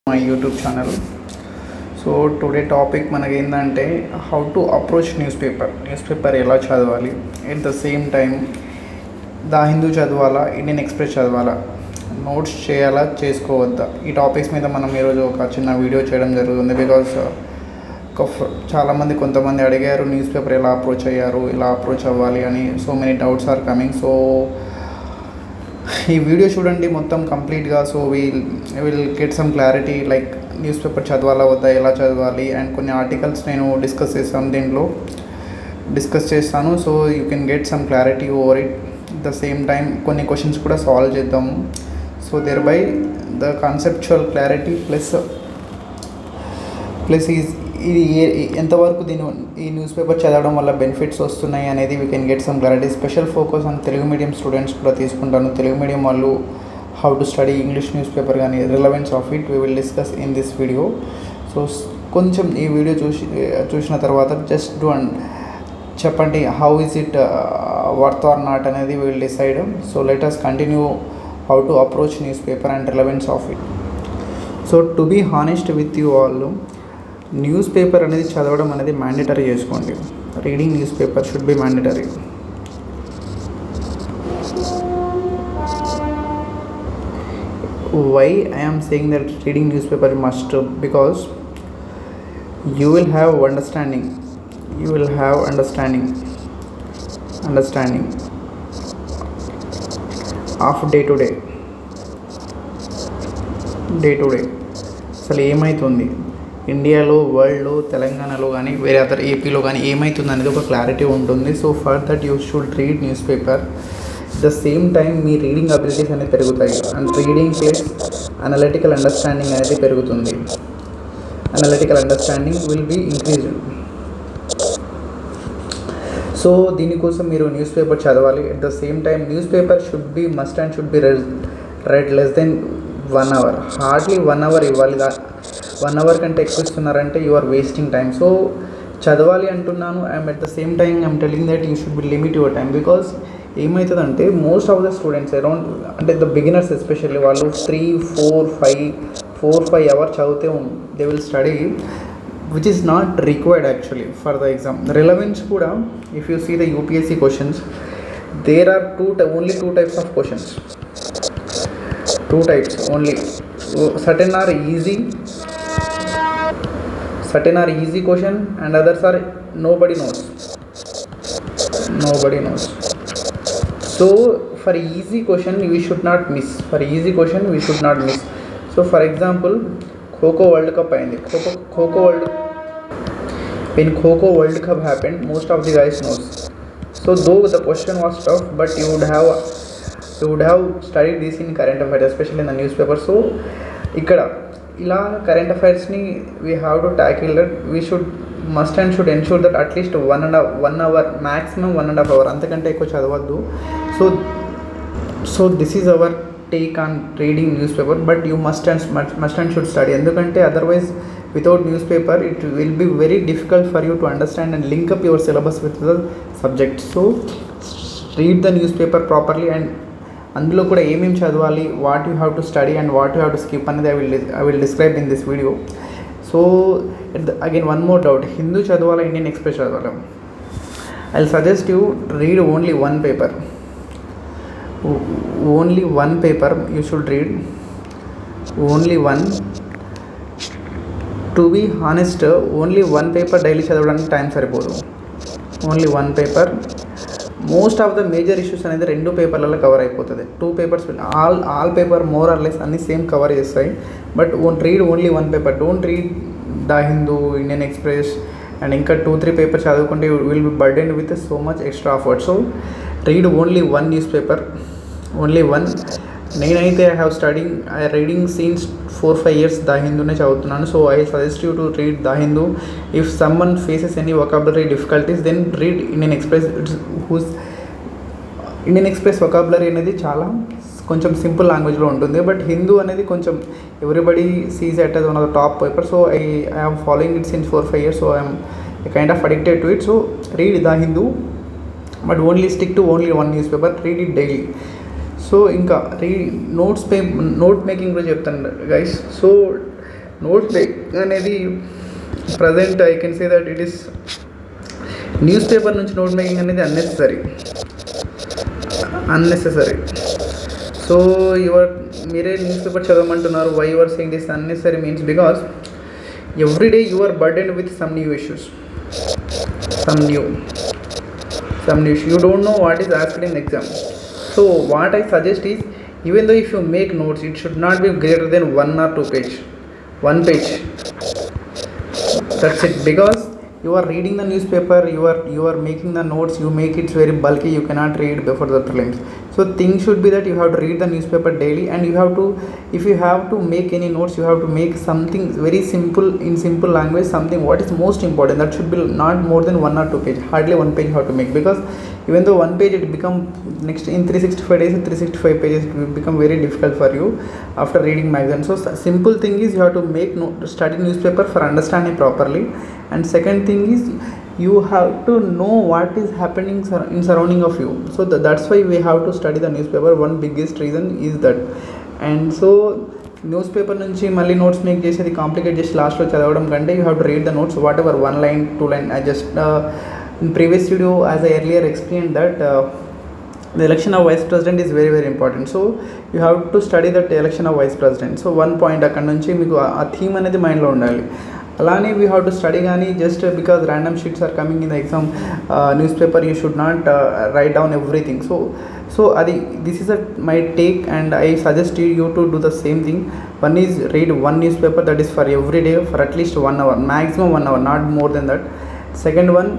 my YouTube channel. So today topic మనకి ఏంటంటే how to approach news paper ఎలా చదవాలి, at the same time the Hindu చదవాలా, Indian Express చదవాలా, నోట్స్ చేయాలా చేసుకోవద్దా, ఈ టాపిక్స్ మీద మనం ఈరోజు ఒక చిన్న వీడియో చేయడం జరుగుతుంది. బికాస్ చాలామంది కొంతమంది అడిగారు న్యూస్ పేపర్ ఎలా అప్రోచ్ అయ్యారు, ఎలా అప్రోచ్ అవ్వాలి అని. So many doubts are coming. So ఈ వీడియో చూడండి మొత్తం కంప్లీట్గా. So will get some clarity like news paper చదవాలా వద్దా, ఎలా చదవాలి, అండ్ కొన్ని ఆర్టికల్స్ నేను డిస్కస్ చేస్తాను. So you can get some clarity over it. The same time కొన్ని క్వశ్చన్స్ కూడా సాల్వ్ చేద్దాము. So there by the conceptual clarity plus ఇది ఎంతవరకు ఈ న్యూస్ పేపర్ చదవడం వల్ల బెనిఫిట్స్ వస్తున్నాయి అనేది we can get some clarity. Special focus on Telugu medium students కూడా తీసుకుంటాను. తెలుగు మీడియం వాళ్ళు how to study English newspaper కానీ relevance of it we will discuss in this video. So కొంచెం ఈ వీడియో చూసిన తర్వాత జస్ట్ డూ అండ్ చెప్పండి how is it worth or not అనేది we will decide. So let us continue how to approach newspaper and relevance of it. So to be honest with you all, news paper అనేది చదవడం అనేది mandatory చేసుకోండి. Reading news paper should be mandatory. Why I am saying that reading newspaper must? Because you will have understanding of day to day అసలు ఏమవుతుంది ఇండియాలో, వరల్డ్లో, తెలంగాణలో కానీ వేరే అదర్ ఏపీలో కానీ ఏమవుతుంది అనేది ఒక క్లారిటీ ఉంటుంది. So for that you should read newspaper. The same time మీ రీడింగ్ అబిలిటీస్ అనేది పెరుగుతాయి and reading plus analytical understanding అనేది పెరుగుతుంది. Analytical understanding will be increased. So దీనికోసం మీరు న్యూస్ పేపర్ చదవాలి. At the same time news paper should be read less than 1 hour. Hardly 1 hour ఇవ్వాలి. 1 hour కంటే ఎక్కువ ఇస్తున్నారంటే you are wasting time. So చదవాలి అంటున్నాను. I'm at the same time I'm telling that you should be limit your time. Because ఏమవుతుందంటే most of the students around అంటే the beginners especially వాళ్ళు 3-4-5 hours చదివితే they will study which is not required actually for the exam. Relevance కూడా if you see the UPSC questions there are only two types of questions. 2 types only. Certain are easy question and others are nobody knows. So for easy question we should not miss. So for example Kho World Cup ayindi. When Kho World Cup happened, most of the guys knows. So though the question was tough, but you would have studied this in current affairs, especially in the newspaper. So ikkada ila current affairs ni we have to tackle that. We should ensure that at least 1 hour maximum 1.5 hour అంతకంటే ఎక్కువ చదవద్దు. So this is our take on reading news paper. But you must and should study. ఎందుకంటే otherwise without newspaper it will be very difficult for you to understand and link up your syllabus with the subject. So read the newspaper properly and అందులో కూడా ఏమేమి చదవాలి, what you have to study and what you have to skip అనేది I will describe in this video. So again one more doubt, Hindu చదవాలా, Indian Express చదవాలా? I will suggest you read only one paper you should read. Only one. To be honest only 1 paper daily చదవడానికి time సరిపోదు. ఓన్లీ 1 paper. Most of the major issues అనేది 2 పేపర్లలో cover అయిపోతుంది. 2 papers all paper more or less అన్ని same cover చేస్తాయి. But read only 1 paper. Don't read the Hindu, Indian Express and ఇంకా 2-3 papers చదువుకుంటే will be burdened with so much extra effort. So read only 1 newspaper. Only 1. నేనైతే I have reading since 4-5 years the హిందూనే చదువుతున్నాను. So I suggest you to read the Hindu. If someone faces any vocabulary difficulties then read Indian Express. Vocabulary అనేది చాలా కొంచెం simple లాంగ్వేజ్లో ఉంటుంది. But Hindu అనేది కొంచెం everybody seize at as one of the top paper. So I am following it since 4-5 years. So I am kind of addicted to it. So read the Hindu, but only stick to only one newspaper. Read it daily. So ఇంకా note making కూడా చెప్తాను guys. So note making అనేది present I can say that it is news paper నుంచి note making అనేది unnecessary. So మీరే news paper చదవమంటున్నారు. Why your saying this unnecessary means because every day you are burdened with some new issues, some new issue. You don't know what is asked in exam. So what I suggest is, even though if you make notes, it should not be greater than 1 or 2 page, 1 page, that's it. Because you are reading the newspaper, you are making the notes, you make it very bulky, you cannot read before the prelims. So thing should be that you have to read the newspaper daily, and you have to, if you have to make any notes, you have to make something very simple, in simple language, something what is most important. That should be not more than 1 or 2 page, hardly 1 page you have to make. Because even though 1 page, it become next in 365 days, 365 pages, it will become very difficult for you after reading magazine. So simple thing is you have to make study newspaper for understanding properly. And second thing is you have to know what is happening in surrounding of you. So that's why we have to study the newspaper. One biggest reason is that. And so news paper నుంచి మళ్ళీ notes make చేసేది complicate చేసి లాస్ట్లో చదవడం కంటే you have to read the notes what ever 1 line 2 line. I just in previous video, as I earlier explained, that the election of vice president is very very important. So you have to study that election of vice president. So 1 point అక్కడ నుంచి మీకు ఆ theme అనేది మైండ్లో ఉండాలి. అలానే we have to study. కానీ just because random sheets are coming in the exam news paper, you should not write down everything. So అది this is my take, and I suggest you to do the same thing. One is read 1 newspaper, that is for every day for at least 1 hour, maximum 1 hour, not more than that. Second one,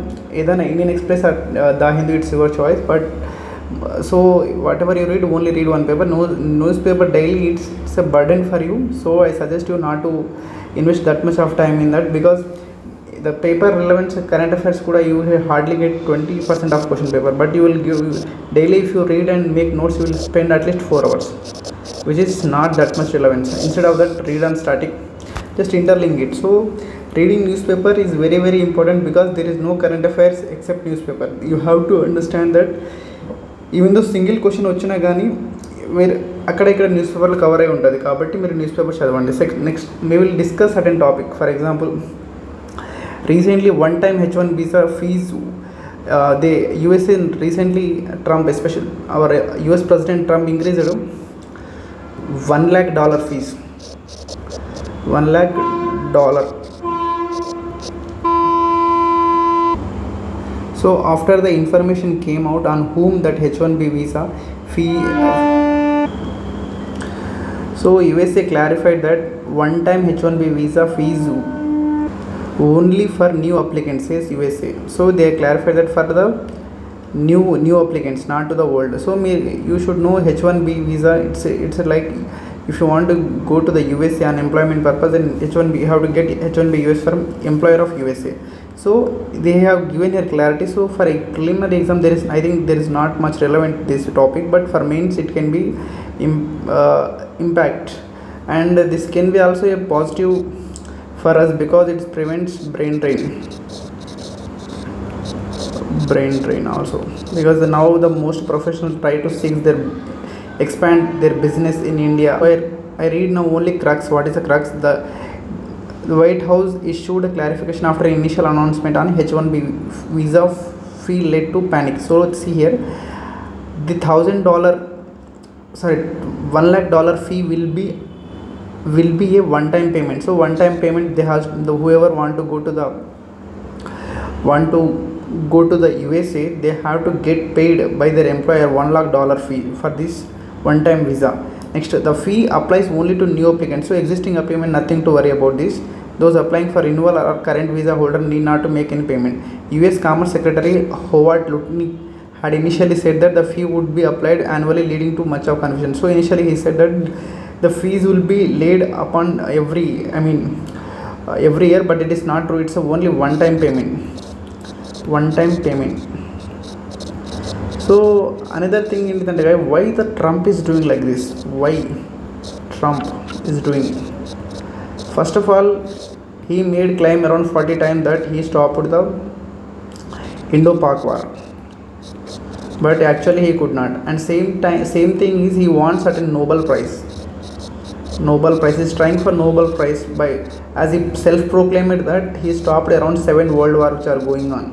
ఏదైనా Indian Express or the Hindu, its your choice. But so whatever you read, only read 1 paper. No newspaper daily, it's a burden for you. So I suggest you not to invest that much of time in that, because the paper relevance current affairs kuda you hardly get 20% of question paper, but you will give daily. If you read and make notes, you will spend at least 4 hours, which is not that much relevance. Instead of that, read on static, just interlink it. So reading newspaper is very very important, because there is no current affairs except newspaper. You have to understand that even though single question వచ్చినా కానీ మీరు అక్కడ ఇక్కడ news పేపర్లో cover అయి ఉంటుంది. కాబట్టి మీరు న్యూస్ పేపర్ చదవండి. Next we will discuss certain topic. For example, recently one time H1 visa fees, the USA recently, Trump, especially our US President Trump, increased $1 lakh fees. $1 lakh. So after the information came out on whom that H1B visa fee, so USA clarified that one-time H1B visa fees only for new applicants, says USA. So they clarified that for the new applicants, not to the old. So you should know H1B visa, it's like if you want to go to the USA on employment purpose, then H1B, you have to get H1B US from employer of USA. So they have given here clarity. So for a preliminary exam, I think there is not much relevant this topic, but for mains it can be impact, and this can be also a positive for us, because it prevents brain drain also, because now the most professionals try to expand their business in India. Where I read now only crux. What is the crux? The White House issued a clarification after initial announcement on H1B visa fee led to panic. So let's see here, the $1 lakh fee will be a one-time payment. So one-time payment, they have whoever want to go to the USA, they have to get paid by their employer $1 lakh fee for this one-time visa. Next, the fee applies only to new applicants. So existing applicant, nothing to worry about this. Those applying for renewal or current visa holder need not to make any payment. US Commerce Secretary Howard Lutnick had initially said that the fee would be applied annually, leading to much of confusion. So initially he said that the fees will be laid upon every year, but it is not true. It's only one-time payment. So another thing is that why the Trump is doing like this? Why Trump is doing? First of all, he made claim around 40 times that he stopped the Indo-Pak war, but actually he could not. And same thing is he won certain Nobel Prize. Nobel Prize. He's trying for Nobel Prize by, as he self-proclaimed that he stopped around 7 world wars which are going on.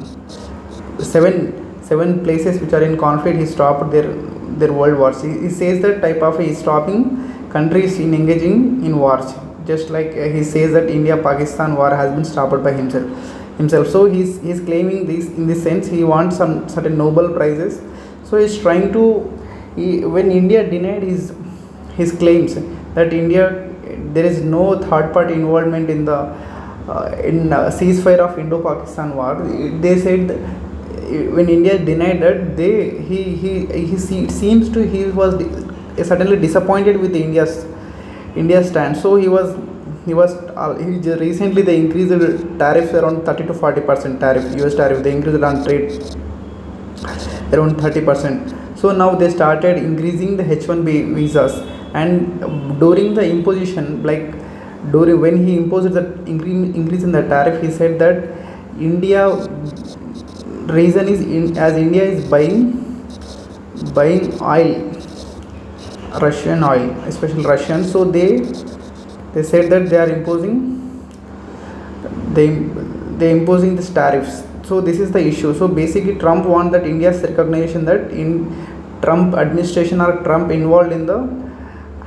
Seven places which are in conflict, he stopped their world wars. He says that type of he is stopping countries in engaging in wars. Just like he says that India-Pakistan war has been stopped by himself. So he's claiming this in this sense. He wants some certain Nobel prizes. So he's trying to, when India denied his claims that India, there is no third party involvement in the ceasefire of Indo-Pakistan war. They said when India denied that, he was suddenly disappointed with India's stand. So he recently they increased the tariffs around 30 to 40% tariff, US tariff. They increased on trade around 30%. So now they started increasing the H1B visas, and during the imposition, when he imposed the increase in the tariff, he said that India reason is as India is buying oil, Russian oil, especially Russian. So they said that they are imposing these tariffs. So this is the issue. So basically Trump wants that India's recognition that in Trump administration or Trump involved in the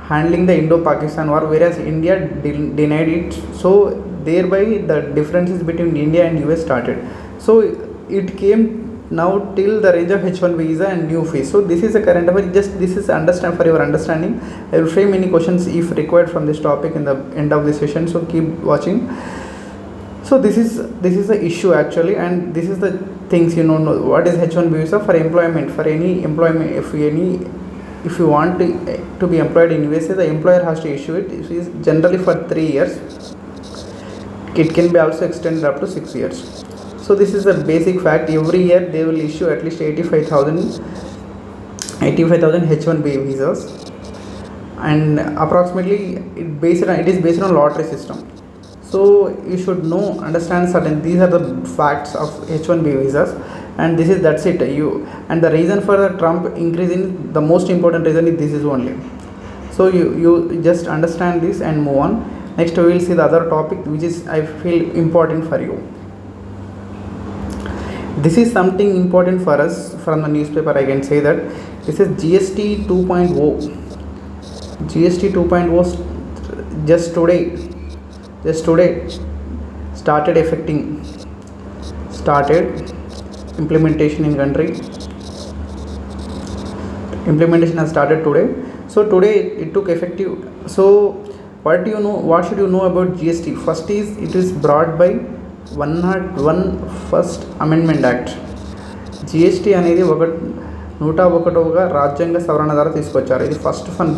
handling the Indo-Pakistan war, whereas India denied it. So thereby the differences between India and US started. So it came now till the range of H1 visa and new fees. So this is a current affair. Just this is understand for your understanding. I will frame any questions if required from this topic in the end of the session. So keep watching. So this is the issue actually, and this is the things what is H1 visa for employment, for any employment. If you want to be employed in USA, the employer has to issue it. It is generally for 3 years. It can be also extended up to 6 years. So this is a basic fact. Every year they will issue at least 85,000 H1B visas, and approximately it is based on lottery system. So you should understand certain, these are the facts of H1B visas, and that's it. And the reason for the Trump increasing, the most important reason is this is only. So you just understand this and move on. Next we will see the other topic which is I feel important for you. This is something important for us from the newspaper. I can say that this is GST 2.0. GST 2.0 just today started implementation in country. Implementation has started today. So today it took effective. So what should you know about GST? First is it is brought by 101 First Amendment Act. GST అనేది 101వ రాజ్యాంగ సవరణ ద్వారా తీసుకొచ్చారు. ఇది first ఫన్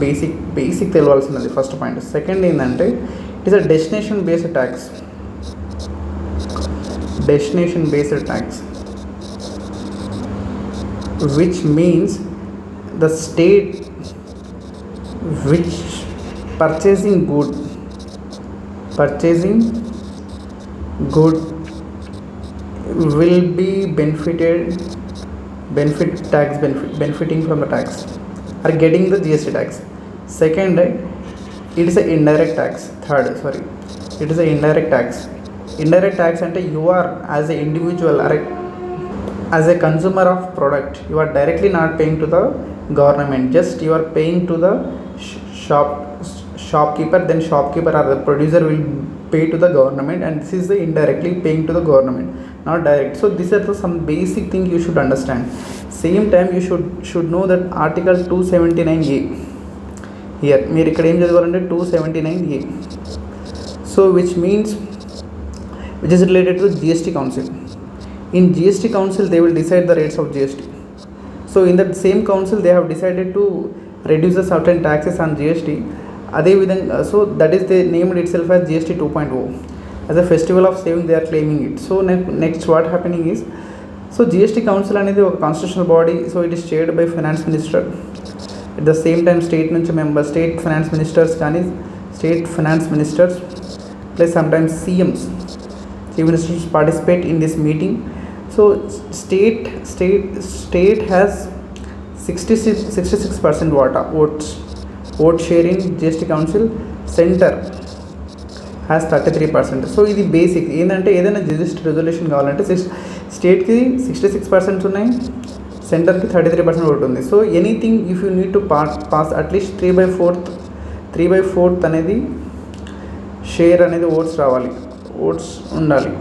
basic తెలియాల్సినది first point. Second ఏంటంటే it is a destination based tax, which means the state which purchasing good will be benefiting from the tax or getting the GST tax. Second, it is an indirect tax. Third, it is an indirect tax. Indirect tax ante you are as an individual or as a consumer of product, you are directly not paying to the government, just you are paying to the shopkeeper, then shopkeeper or the producer will pay to the government, and this is the indirectly paying to the government, not direct. So these are some basic things you should understand. Same time you should know that article 279A here మీరు ఇక్కడ ఏం చదవాలంటే 279A, so which is related to GST council. In GST council they will decide the rates of GST. So in that same council they have decided to reduce the certain taxes on GST. అదే విధంగా so that is they named itself as GST 2.0. as a festival of saving they are claiming it. So next what happening is, so GST council అనేది ఒక constitutional body. So it is chaired by finance minister. At the same time state నుంచి state finance ministers plus some times chief ministers participate in this meeting. So state has 66% vote share in GST council. Centre has 33%. So ఇది basic ఏంటంటే ఏదైనా GST resolution కావాలంటే స్టేట్కి 66% ఉన్నాయి, సెంటర్కి 33% ఒకటి ఉంది. So anything if you need to pass at least 3/4 అనేది షేర్ అనేది ఓట్స్ రావాలి, ఓట్స్ ఉండాలి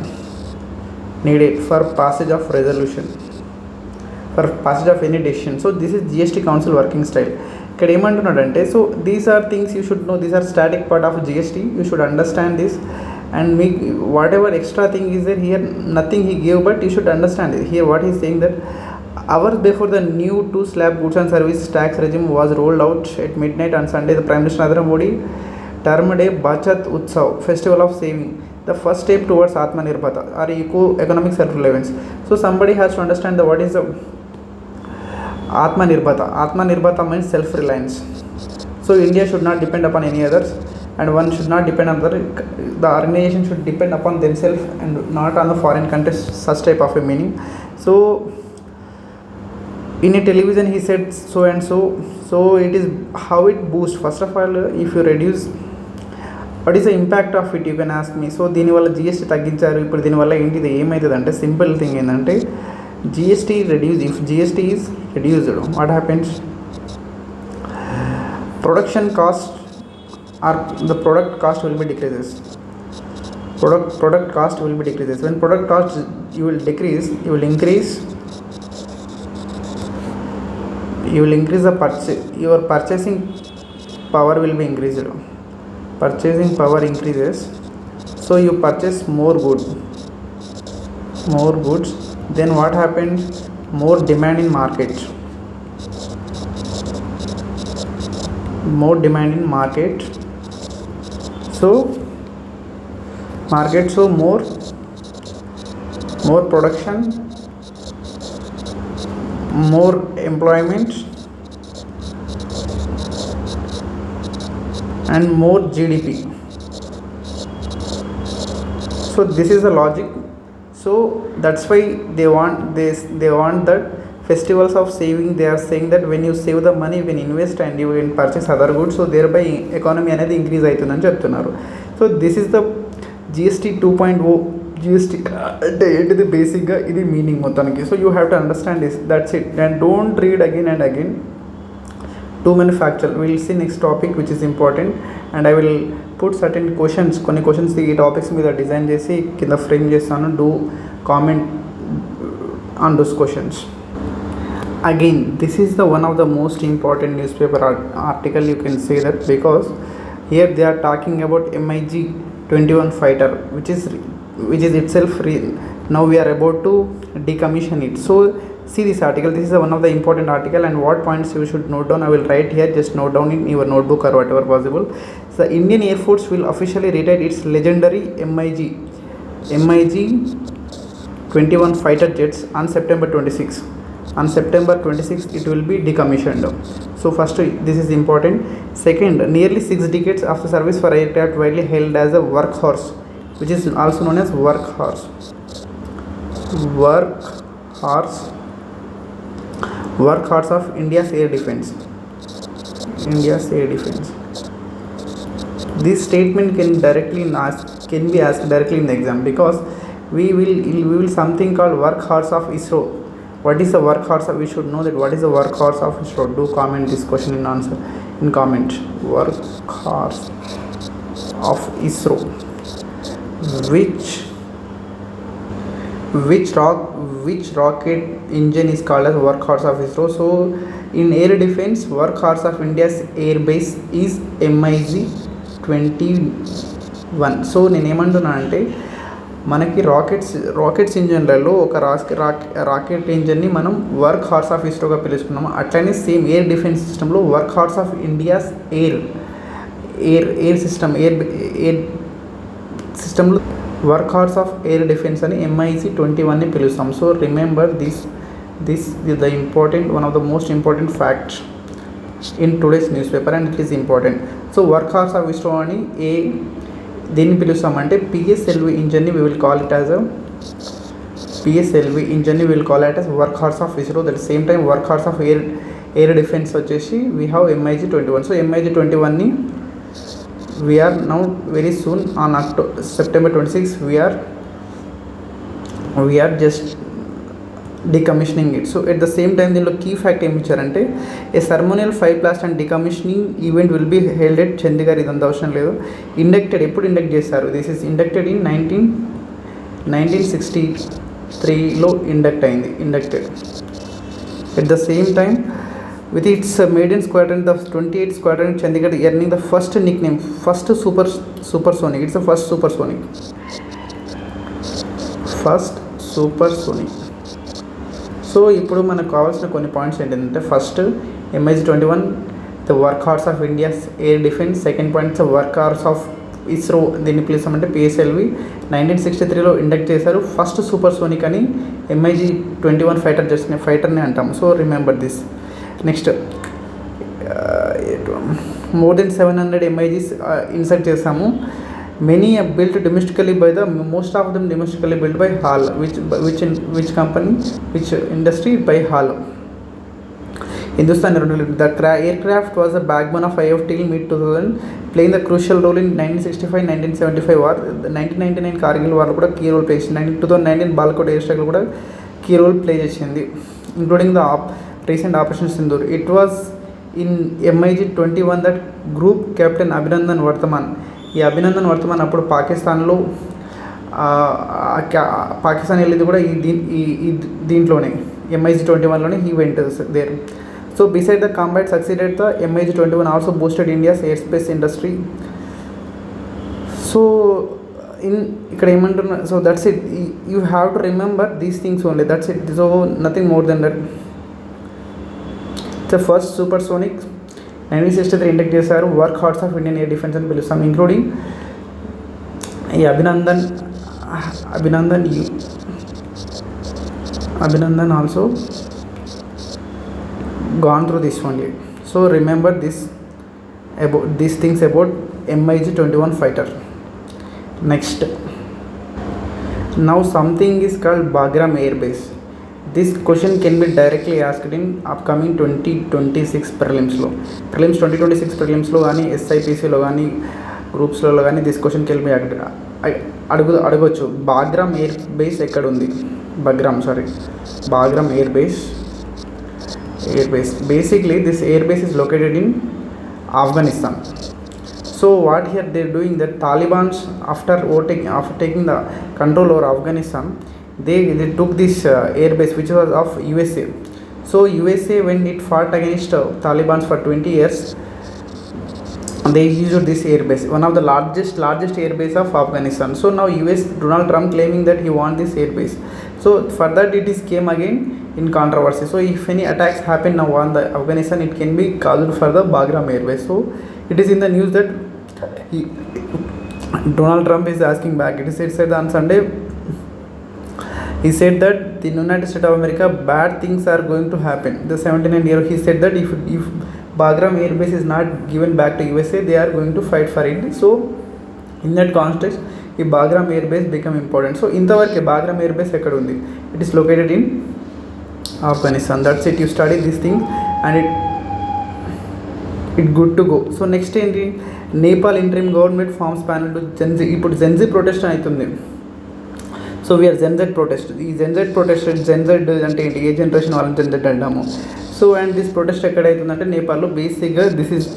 needed for passage of resolution, for passage of any decision. So this is GST council working style. ఇక్కడ ఏమంటున్నాడంటే, so these are things you should know, these are static part of GST, you should understand this. And make whatever extra thing is there here, nothing he gave, but you should understand it. Here what he is saying that hours before the new 2 slab goods and service tax regime was rolled out at midnight on Sunday, the Prime Minister Narendra Modi termed a Bachat Utsav, festival of saving, the first step towards Atmanirbharta or eco-economic self-reliance. So somebody has to understand the what is the Atmanirbharta. Atmanirbharta means self-reliance. So India should not depend upon any others, and one should not depend on the organization should depend upon themselves and not on the foreign countries, such type of a meaning. So in a television he said so and so. So it is how it boosts. First of all, if you reduce, what is the impact of it, you can ask me. So దీని వల్ల GST తగ్గించారు, ఇప్పుడు దీనివల్ల ఏంటిది ఏమవుతుంది అంటే, simple thing ఏంటంటే GST reduce. If GST is reduced, what happens, production cost or the product cost will be decreases. Product cost will be decreases. When product cost you will decrease, you will increase the your purchasing power will be increased. Purchasing power increases, so you purchase more goods. Then what happens, more demand in market. So more production, more employment, and more GDP. So this is the logic. So that's why they want this. They want that festivals of saving. They are saying that when you save the money, you can invest and you can purchase other goods. So thereby economy అనేది increase అవుతుందని చెప్తున్నారు. So this is the GST 2.0. GST అంటే ఏంటిది, బేసిక్గా ఇది meaning మొత్తానికి. So you have to understand this, that's it. And don't read again and again too many factual. We will see next topic which is important, and I will put certain questions, కొన్ని questions ఈ topics మీద design చేసి కింద frame చేస్తాను. Do comment on those questions. Again, this is the one of the most important newspaper article, you can say that, because here they are talking about MiG-21 fighter, which is itself now we are about to decommission it. So see this article. This is one of the important article, and what points you should note down, I will write here. Just note down in your notebook or whatever possible. The Indian Air Force will officially retire its legendary MiG-21 fighter jets on September 26. On September 26th it will be decommissioned. So first, this is important. Second, nearly 6 decades of service for aircraft widely held as a workhorse, which is also known as workhorse of India's air defense. This statement can be asked directly in the exam, because we will something called workhorse of ISRO. What is the workhorse of? We should know that. What is the workhorse of ISRO? Do comment this question in answer in comment. Workhorse of ISRO. Which rocket engine is called as workhorse of ISRO? So in air defense, workhorse of India's air base is MiG-21. So నేను ఏమంటున్నా అంటే, మనకి rockets ఇంజన్లలో ఒక rocket ఇంజన్ని మనం work horse of ఇస్రోగా పిలుచుకున్నాము. అట్లనే సేమ్ ఎయిర్ డిఫెన్స్ సిస్టంలో work horse of India's air సిస్టంలో work horse of air defence అని MiG-21ని పిలుస్తాం. So remember this is the one of the most important facts in today's newspaper, and it is important. So work horse of ISRO అని దీన్ని పిలుస్తామంటే PSLV ఇంజన్ని we will call it as work horse of ISRO. At the same time work horse of air defense వచ్చేసి we have MiG-21. So MiG-21ని we are now very soon on September 26 we are just decommissioning it. So at the same time దీనిలో key fact ఏమి ఇచ్చారంటే a ceremonial fire blast and decommissioning event will be held at Chandigarh. ఇదంతా అవసరం లేదు. Inducted ఎప్పుడు induct చేశారు? This is inducted in 1963లో induct అయింది. Inducted at the same time with its maiden squadron, the 28th squadron Chandigarh earning the first nickname, first supersonic. It's the first supersonic. So ఇప్పుడు మనకు కావాల్సిన కొన్ని points ఏంటంటే first MiG-21 the work horse of India's air defence. Second point the work horse of ISRO, దీన్ని పిలుస్తామంటే PSLV. 1963లో induct చేశారు. First supersonic అని MiG-21 ఫైటర్ని అంటాం. So remember this. Next more than 700 MiGs insert చేసాము. Many built domestically by the most of them domestically built by HAL. Which company, which industry? By HAL. Hindustan aeronautics. The aircraft was the backbone of IF till mid-2000, playing the crucial role in 1965-1975 war. 1999 Kargil వార్లో కూడా key role play చేసింది. 2019 Balakot air స్ట్రైక్లో కూడా key role play చేసింది, including the recent Operation Sindoor. It was in MiG-21 that group captain Abhinandan Varthaman. ఈ అభినందన్ వర్తమాన్ అప్పుడు పాకిస్తాన్లో పాకిస్తాన్ వెళ్ళింది కూడా దీంట్లోనే MiG-21లోనే he went there. So beside the combat succeeded the MiG-21 also boosted India's air space industry. So ఇక్కడ ఏమంటున్నా, so that's it. You have to remember these things only, that's it. So nothing more than that. The first supersonic 1963 induct చేశారు. Work hearts of Indian air defence అని పిలుస్తాం, including ఈ Abhinandan also gone through this only. So remember these things about MiG-21 fighter. Next, now something is called Bagram Air Base. This question can be directly asked in upcoming 2026 prelims 2026 prelims లో కానీ SIPCలో కానీ గ్రూప్స్లో కానీ this question can be అడగొచ్చు. Bagram air base ఎక్కడ ఉంది? Bagram air base. Basically this air base is located in Afghanistan. So what here they are doing, that Taliban's after taking the control over Afghanistan, they took this air base which was of USA. So USA, when it fought against Taliban for 20 years, they used this air base, one of the largest air base of Afghanistan. So now Donald Trump claiming that he want this air base. So for that it is came again in controversy. So if any attacks happen now on the Afghanistan, it can be caused for the Bagram Air Base. So it is in the news that Donald Trump is asking back. It is said on Sunday, he said that the United States of America, bad things are going to happen. The 79-year-old, he said that if Bagram Air Base is not given back to USA, they are going to fight for it. So in that context, ఈ Bagram air base become important. So ఇంతవరకు Bagram air base ఎక్కడ ఉంది? It is located in Afghanistan. That's it. You study this thing and it good to go. So next ఏంటి? Nepal interim government forms panel to Gen Z. ఇప్పుడు Gen Z protest అవుతుంది. So we are Gen Z protest. ఈ Gen Z అంటే ఏంటి? ఏ generation వాళ్ళని Gen Z అంటాము. So and this protest ఎక్కడైతుందంటే నేపాల్లో. బేసిక్గా this is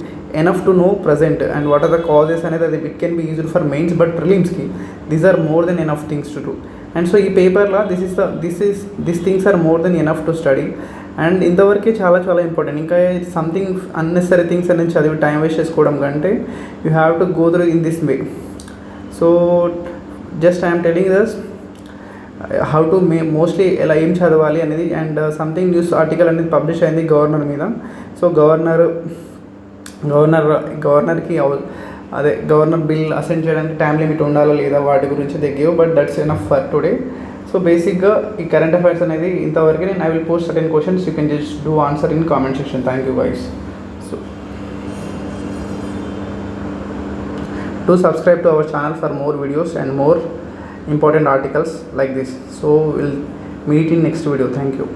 enough to know present and what are the causes అనేది. అది it can be used for mains, but ప్రిలిమ్స్కి these are more then enough things to do. And so ఈ పేపర్లో this things are more then enough to study. And ఇంతవరకే చాలా important. ఇంకా something unnecessary things అనేది చదివి టైం వేస్ట్ చేసుకోవడం కంటే you have to go through in this way. So just I'm telling this how to mostly ఎలా ఏం చదవాలి అనేది. అండ్ సంథింగ్ న్యూస్ ఆర్టికల్ అనేది పబ్లిష్ అయింది గవర్నర్ మీద. సో గవర్నర్కి అదే గవర్నర్ బిల్ అసెండ్ చేయడానికి టైం లిమిట్ ఉండాలా లేదా వాటి గురించి they give, but that's enough for today. So బేసిక్గా ఈ కరెంట్ అఫైర్స్ అనేది ఇంతవరకు. నేను I will post certain questions, you can just do answer in comment section. Thank you guys. So do subscribe to our channel for more videos and more important articles like this. So we'll meet in next video. Thank you.